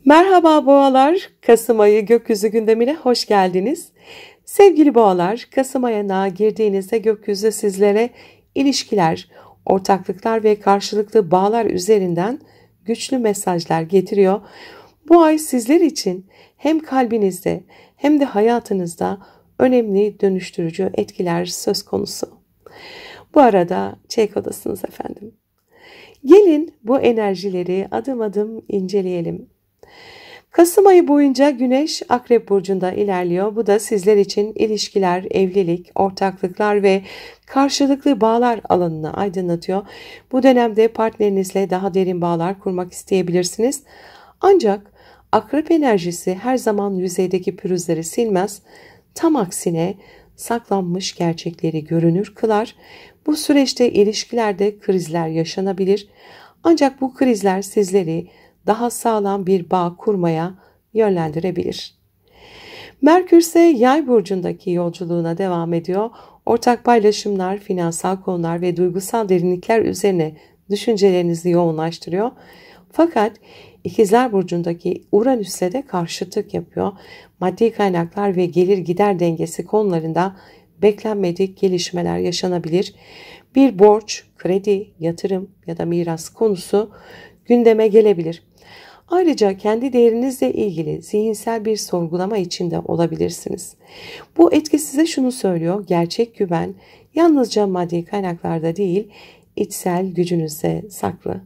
Merhaba boğalar, Kasım ayı gökyüzü gündemine hoş geldiniz. Sevgili boğalar, Kasım ayına girdiğinizde gökyüzü sizlere ilişkiler, ortaklıklar ve karşılıklı bağlar üzerinden güçlü mesajlar getiriyor. Bu ay sizler için hem kalbinizde hem de hayatınızda önemli dönüştürücü etkiler söz konusu. Bu arada çek odasınız efendim. Gelin bu enerjileri adım adım inceleyelim. Kasım ayı boyunca Güneş Akrep Burcu'nda ilerliyor. Bu da sizler için ilişkiler, evlilik, ortaklıklar ve karşılıklı bağlar alanını aydınlatıyor. Bu dönemde partnerinizle daha derin bağlar kurmak isteyebilirsiniz. Ancak Akrep enerjisi her zaman yüzeydeki pürüzleri silmez. Tam aksine saklanmış gerçekleri görünür kılar. Bu süreçte ilişkilerde krizler yaşanabilir. Ancak bu krizler sizleri daha sağlam bir bağ kurmaya yönlendirebilir. Merkür ise Yay burcundaki yolculuğuna devam ediyor. Ortak paylaşımlar, finansal konular ve duygusal derinlikler üzerine düşüncelerinizi yoğunlaştırıyor. Fakat İkizler burcundaki Uranüs'le de karşıtlık yapıyor. Maddi kaynaklar ve gelir gider dengesi konularında beklenmedik gelişmeler yaşanabilir. Bir borç, kredi, yatırım ya da miras konusu gündeme gelebilir. Ayrıca kendi değerinizle ilgili zihinsel bir sorgulama içinde olabilirsiniz. Bu etki size şunu söylüyor: gerçek güven yalnızca maddi kaynaklarda değil, içsel gücünüzde saklı.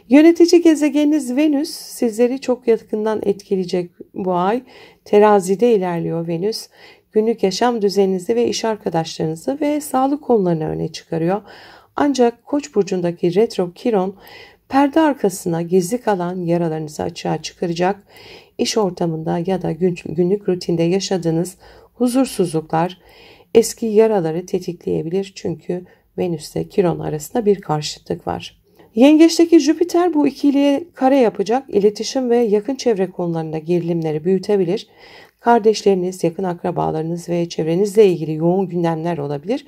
Yönetici gezegeniniz Venüs sizleri çok yakından etkileyecek bu ay. Terazide ilerliyor Venüs. Günlük yaşam düzeninizi ve iş arkadaşlarınızı ve sağlık konularını öne çıkarıyor. Ancak Koç burcundaki retro Kiron perde arkasına gizli kalan yaralarınızı açığa çıkaracak. İş ortamında ya da günlük rutinde yaşadığınız huzursuzluklar eski yaraları tetikleyebilir. Çünkü Venüs ile Kiron arasında bir karşıtlık var. Yengeçteki Jüpiter bu ikiliye kare yapacak. İletişim ve yakın çevre konularında gerilimleri büyütebilir. Kardeşleriniz, yakın akrabalarınız ve çevrenizle ilgili yoğun gündemler olabilir.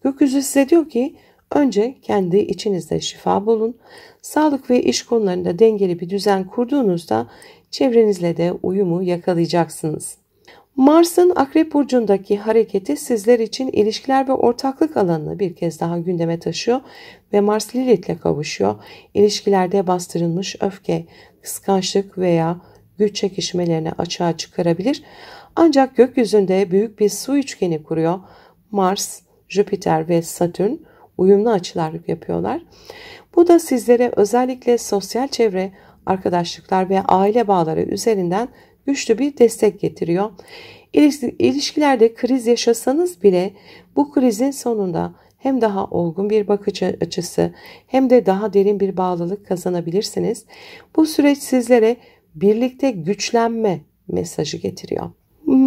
Gökyüzü size diyor ki önce kendi içinizde şifa bulun. Sağlık ve iş konularında dengeli bir düzen kurduğunuzda çevrenizle de uyumu yakalayacaksınız. Mars'ın Akrep Burcu'ndaki hareketi sizler için ilişkiler ve ortaklık alanını bir kez daha gündeme taşıyor ve Mars Lilith'le kavuşuyor. İlişkilerde bastırılmış öfke, kıskançlık veya güç çekişmelerini açığa çıkarabilir. Ancak gökyüzünde büyük bir su üçgeni kuruyor. Mars, Jüpiter ve Satürn uyumlu açılar yapıyorlar. Bu da sizlere özellikle sosyal çevre, arkadaşlıklar ve aile bağları üzerinden güçlü bir destek getiriyor. İlişkilerde kriz yaşasanız bile bu krizin sonunda hem daha olgun bir bakış açısı hem de daha derin bir bağlılık kazanabilirsiniz. Bu süreç sizlere birlikte güçlenme mesajı getiriyor.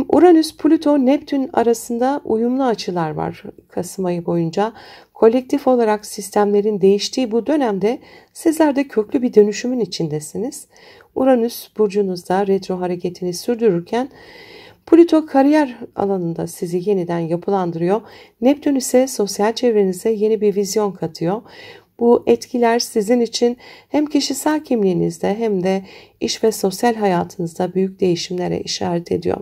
Uranüs, Plüto, Neptün arasında uyumlu açılar var Kasım ayı boyunca. Kolektif olarak sistemlerin değiştiği bu dönemde sizler de köklü bir dönüşümün içindesiniz. Uranüs burcunuzda retro hareketini sürdürürken Plüto kariyer alanında sizi yeniden yapılandırıyor. Neptün ise sosyal çevrenize yeni bir vizyon katıyor. Bu etkiler sizin için hem kişisel kimliğinizde hem de iş ve sosyal hayatınızda büyük değişimlere işaret ediyor.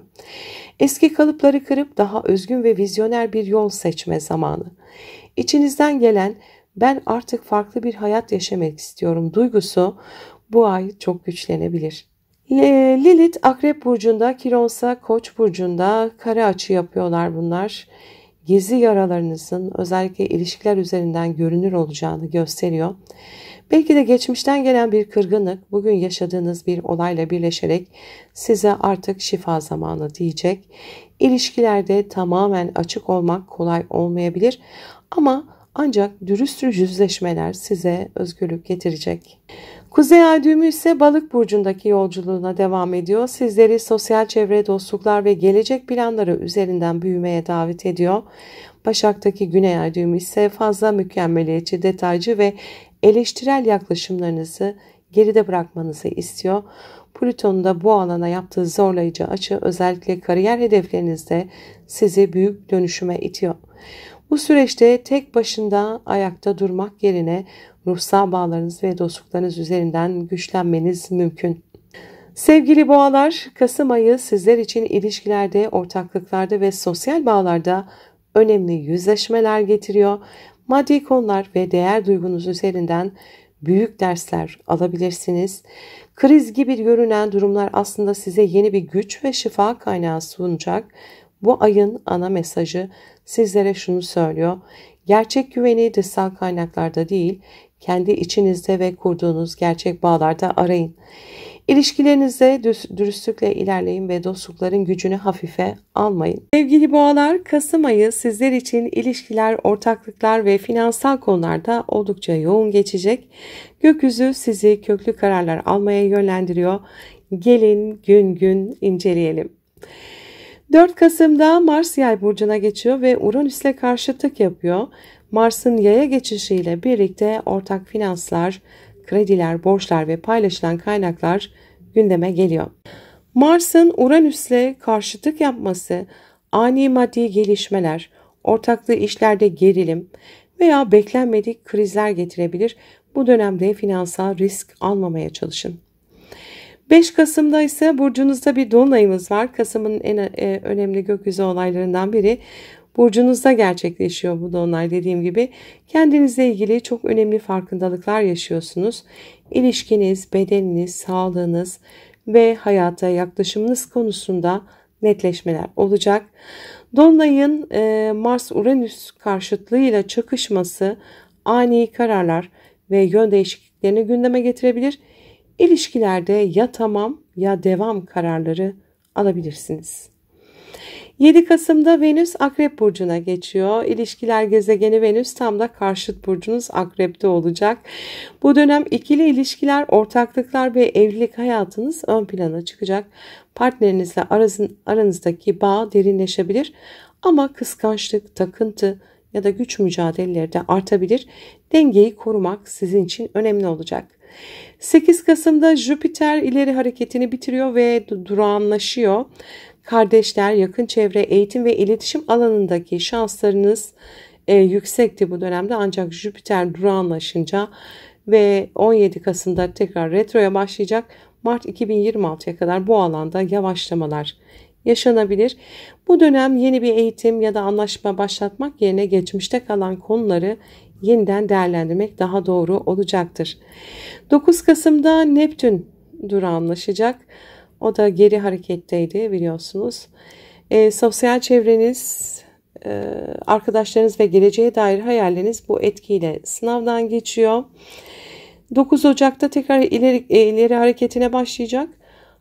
Eski kalıpları kırıp daha özgün ve vizyoner bir yol seçme zamanı. İçinizden gelen ben artık farklı bir hayat yaşamak istiyorum duygusu bu ay çok güçlenebilir. Lilith Akrep Burcu'nda, Kironsa Koç Burcu'nda kare açı yapıyorlar bunlar. Gizli yaralarınızın özellikle ilişkiler üzerinden görünür olacağını gösteriyor. Belki de geçmişten gelen bir kırgınlık bugün yaşadığınız bir olayla birleşerek size artık şifa zamanı diyecek. İlişkilerde tamamen açık olmak kolay olmayabilir ama ancak dürüst yüzleşmeler size özgürlük getirecek. Kuzey ay düğümü ise Balık burcundaki yolculuğuna devam ediyor. Sizleri sosyal çevre, dostluklar ve gelecek planları üzerinden büyümeye davet ediyor. Başak'taki Güney ay düğümü ise fazla mükemmeliyetçi, detaycı ve eleştirel yaklaşımlarınızı geride bırakmanızı istiyor. Plüton'un da bu alana yaptığı zorlayıcı açı özellikle kariyer hedeflerinizde sizi büyük dönüşüme itiyor. Bu süreçte tek başına ayakta durmak yerine ruhsal bağlarınız ve dostluklarınız üzerinden güçlenmeniz mümkün. Sevgili boğalar, Kasım ayı sizler için ilişkilerde, ortaklıklarda ve sosyal bağlarda önemli yüzleşmeler getiriyor. Maddi konular ve değer duygunuz üzerinden büyük dersler alabilirsiniz. Kriz gibi görünen durumlar aslında size yeni bir güç ve şifa kaynağı sunacak. Bu ayın ana mesajı sizlere şunu söylüyor. Gerçek güveni dışsal kaynaklarda değil, kendi içinizde ve kurduğunuz gerçek bağlarda arayın. İlişkilerinizde dürüstlükle ilerleyin ve dostlukların gücünü hafife almayın. Sevgili boğalar, Kasım ayı sizler için ilişkiler, ortaklıklar ve finansal konularda oldukça yoğun geçecek. Gökyüzü sizi köklü kararlar almaya yönlendiriyor. Gelin gün gün inceleyelim. 4 Kasım'da Mars Yay burcuna geçiyor ve Uranüs'le karşıtlık yapıyor. Mars'ın Yay'a geçişiyle birlikte ortak finanslar, krediler, borçlar ve paylaşılan kaynaklar gündeme geliyor. Mars'ın Uranüs'le karşıtlık yapması, ani maddi gelişmeler, ortaklı işlerde gerilim veya beklenmedik krizler getirebilir. Bu dönemde finansal risk almamaya çalışın. 5 Kasım'da ise burcunuzda bir dolunayımız var. Kasım'ın en önemli gökyüzü olaylarından biri. Burcunuzda gerçekleşiyor bu dolunay dediğim gibi. Kendinizle ilgili çok önemli farkındalıklar yaşıyorsunuz. İlişkiniz, bedeniniz, sağlığınız ve hayata yaklaşımınız konusunda netleşmeler olacak. Dolunayın Mars-Uranüs karşıtlığıyla çakışması ani kararlar ve yön değişikliklerini gündeme getirebilir. İlişkilerde ya tamam ya devam kararları alabilirsiniz. 7 Kasım'da Venüs Akrep Burcu'na geçiyor. İlişkiler gezegeni Venüs tam da karşıt burcunuz Akrep'te olacak. Bu dönem ikili ilişkiler, ortaklıklar ve evlilik hayatınız ön plana çıkacak. Partnerinizle aranızdaki bağ derinleşebilir ama kıskançlık, takıntı ya da güç mücadeleleri de artabilir. Dengeyi korumak sizin için önemli olacak. 8 Kasım'da Jüpiter ileri hareketini bitiriyor ve durağanlaşıyor. Kardeşler, yakın çevre, eğitim ve iletişim alanındaki şanslarınız yüksekti bu dönemde. Ancak Jüpiter durağanlaşınca ve 17 Kasım'da tekrar retroya başlayacak. Mart 2026'ya kadar bu alanda yavaşlamalar yaşanabilir. Bu dönem yeni bir eğitim ya da anlaşma başlatmak yerine geçmişte kalan konuları yeniden değerlendirmek daha doğru olacaktır. 9 Kasım'da Neptün durağanlaşacak. O da geri hareketteydi biliyorsunuz. Sosyal çevreniz, arkadaşlarınız ve geleceğe dair hayalleriniz bu etkiyle sınavdan geçiyor. 9 Ocak'ta tekrar ileri hareketine başlayacak.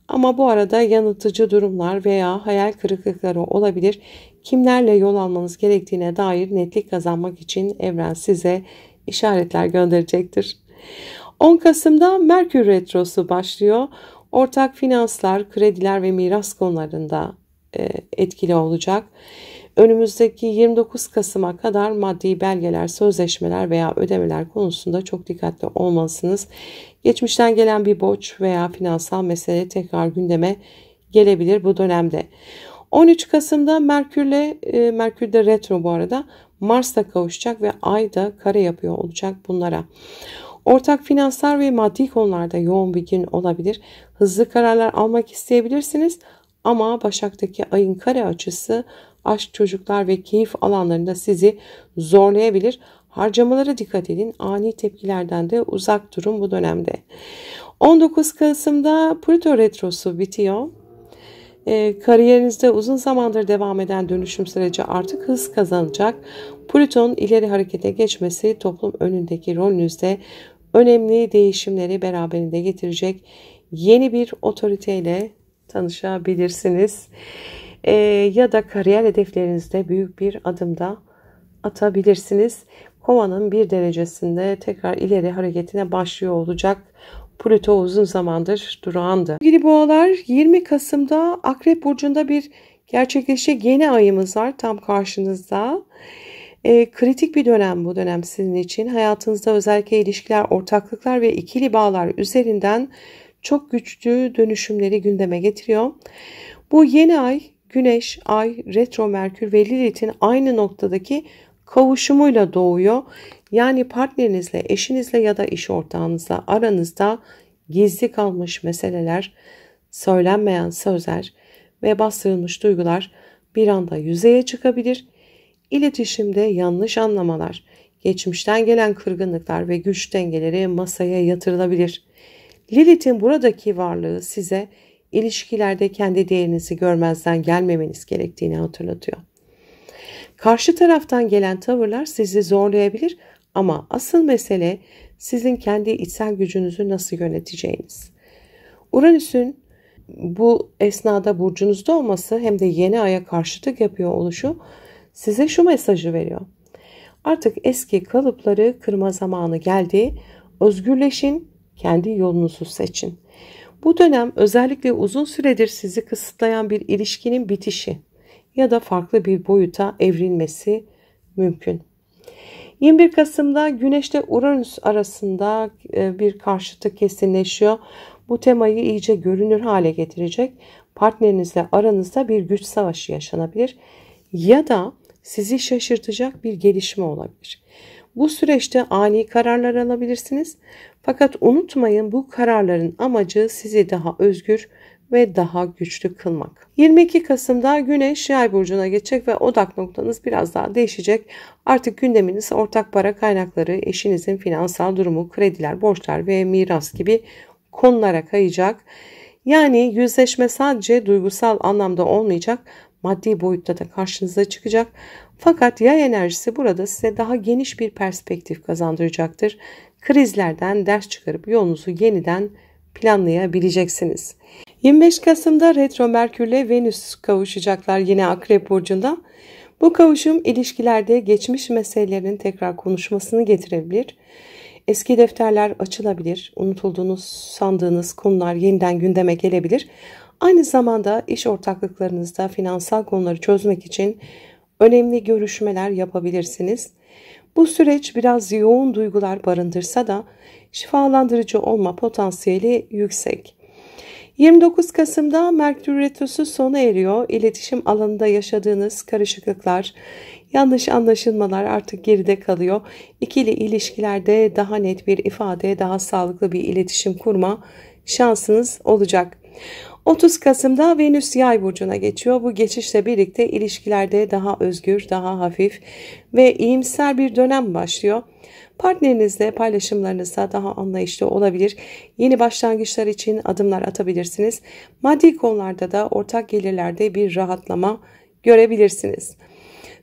Ama bu arada yanıltıcı durumlar veya hayal kırıklıkları olabilir. Kimlerle yol almanız gerektiğine dair netlik kazanmak için evren size işaretler gönderecektir. 10 Kasım'da Merkür Retrosu başlıyor. Ortak finanslar, krediler ve miras konularında etkili olacak. Önümüzdeki 29 Kasım'a kadar maddi belgeler, sözleşmeler veya ödemeler konusunda çok dikkatli olmalısınız. Geçmişten gelen bir borç veya finansal mesele tekrar gündeme gelebilir bu dönemde. 13 Kasım'da Merkür de retro bu arada, Mars'la kavuşacak ve Ay da kare yapıyor olacak bunlara. Ortak finanslar ve maddi konularda yoğun bir gün olabilir. Hızlı kararlar almak isteyebilirsiniz ama Başak'taki ayın kare açısı aşk, çocuklar ve keyif alanlarında sizi zorlayabilir. Harcamalara dikkat edin. Ani tepkilerden de uzak durun bu dönemde. 19 Kasım'da Plüto Retrosu bitiyor. Kariyerinizde uzun zamandır devam eden dönüşüm süreci artık hız kazanacak. Plüton'un ileri harekete geçmesi toplum önündeki rolünüzde önemli değişimleri beraberinde getirecek. Yeni bir otoriteyle tanışabilirsiniz. Ya da kariyer hedeflerinizde büyük bir adımda atabilirsiniz. Kovanın bir derecesinde tekrar ileri hareketine başlıyor olacak. Plüto uzun zamandır durağandı. Sevgili boğalar, 20 Kasım'da Akrep Burcu'nda bir gerçekleşecek yeni ayımız var tam karşınızda. Kritik bir dönem bu dönem sizin için. Hayatınızda özellikle ilişkiler, ortaklıklar ve ikili bağlar üzerinden çok güçlü dönüşümleri gündeme getiriyor. Bu yeni ay Güneş, Ay, Retro Merkür ve Lilith'in aynı noktadaki kavuşumuyla doğuyor. Yani partnerinizle, eşinizle ya da iş ortağınızla aranızda gizli kalmış meseleler söylenmeyen sözler ve bastırılmış duygular bir anda yüzeye çıkabilir. İletişimde yanlış anlamalar, geçmişten gelen kırgınlıklar ve güç dengeleri masaya yatırılabilir. Lilith'in buradaki varlığı size ilişkilerde kendi değerinizi görmezden gelmemeniz gerektiğini hatırlatıyor. Karşı taraftan gelen tavırlar sizi zorlayabilir ama asıl mesele sizin kendi içsel gücünüzü nasıl yöneteceğiniz. Uranüs'ün bu esnada burcunuzda olması hem de yeni aya karşıtlık yapıyor oluşu size şu mesajı veriyor. Artık eski kalıpları kırma zamanı geldi. Özgürleşin, kendi yolunuzu seçin. Bu dönem özellikle uzun süredir sizi kısıtlayan bir ilişkinin bitişi ya da farklı bir boyuta evrilmesi mümkün. 21 Kasım'da Güneş'te Uranüs arasında bir karşıtlık kesinleşiyor. Bu temayı iyice görünür hale getirecek. Partnerinizle aranızda bir güç savaşı yaşanabilir ya da sizi şaşırtacak bir gelişme olabilir. Bu süreçte ani kararlar alabilirsiniz. Fakat unutmayın, bu kararların amacı sizi daha özgür ve daha güçlü kılmak. 22 Kasım'da Güneş Yay burcuna geçecek ve odak noktanız biraz daha değişecek. Artık gündeminiz ortak para kaynakları, eşinizin finansal durumu, krediler, borçlar ve miras gibi konulara kayacak. Yani yüzleşme sadece duygusal anlamda olmayacak, maddi boyutta da karşınıza çıkacak. Fakat yay enerjisi burada size daha geniş bir perspektif kazandıracaktır. Krizlerden ders çıkarıp yolunuzu yeniden planlayabileceksiniz. 25 Kasım'da Retro Merkür ile Venüs kavuşacaklar yine Akrep burcunda. Bu kavuşum ilişkilerde geçmiş meselelerinin tekrar konuşmasını getirebilir. Eski defterler açılabilir, unutulduğunuz sandığınız konular yeniden gündeme gelebilir. Aynı zamanda iş ortaklıklarınızda finansal konuları çözmek için önemli görüşmeler yapabilirsiniz. Bu süreç biraz yoğun duygular barındırsa da şifalandırıcı olma potansiyeli yüksek. 29 Kasım'da Merkür Retrosu sona eriyor. İletişim alanında yaşadığınız karışıklıklar, yanlış anlaşılmalar artık geride kalıyor. İkili ilişkilerde daha net bir ifade, daha sağlıklı bir iletişim kurma şansınız olacak. 30 Kasım'da Venüs Yay burcuna geçiyor. Bu geçişle birlikte ilişkilerde daha özgür, daha hafif ve iyimser bir dönem başlıyor. Partnerinizle paylaşımlarınızda daha anlayışlı olabilir. Yeni başlangıçlar için adımlar atabilirsiniz. Maddi konularda da ortak gelirlerde bir rahatlama görebilirsiniz.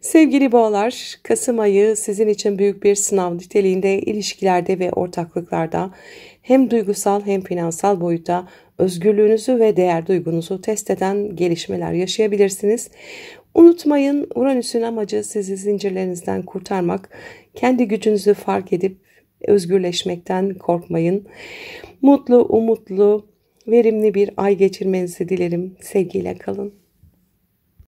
Sevgili boğalar, Kasım ayı sizin için büyük bir sınav niteliğinde. İlişkilerde ve ortaklıklarda hem duygusal hem finansal boyutta özgürlüğünüzü ve değer duygunuzu test eden gelişmeler yaşayabilirsiniz. Unutmayın, Uranüs'ün amacı sizi zincirlerinizden kurtarmak. Kendi gücünüzü fark edip özgürleşmekten korkmayın. Mutlu, umutlu, verimli bir ay geçirmenizi dilerim. Sevgiyle kalın.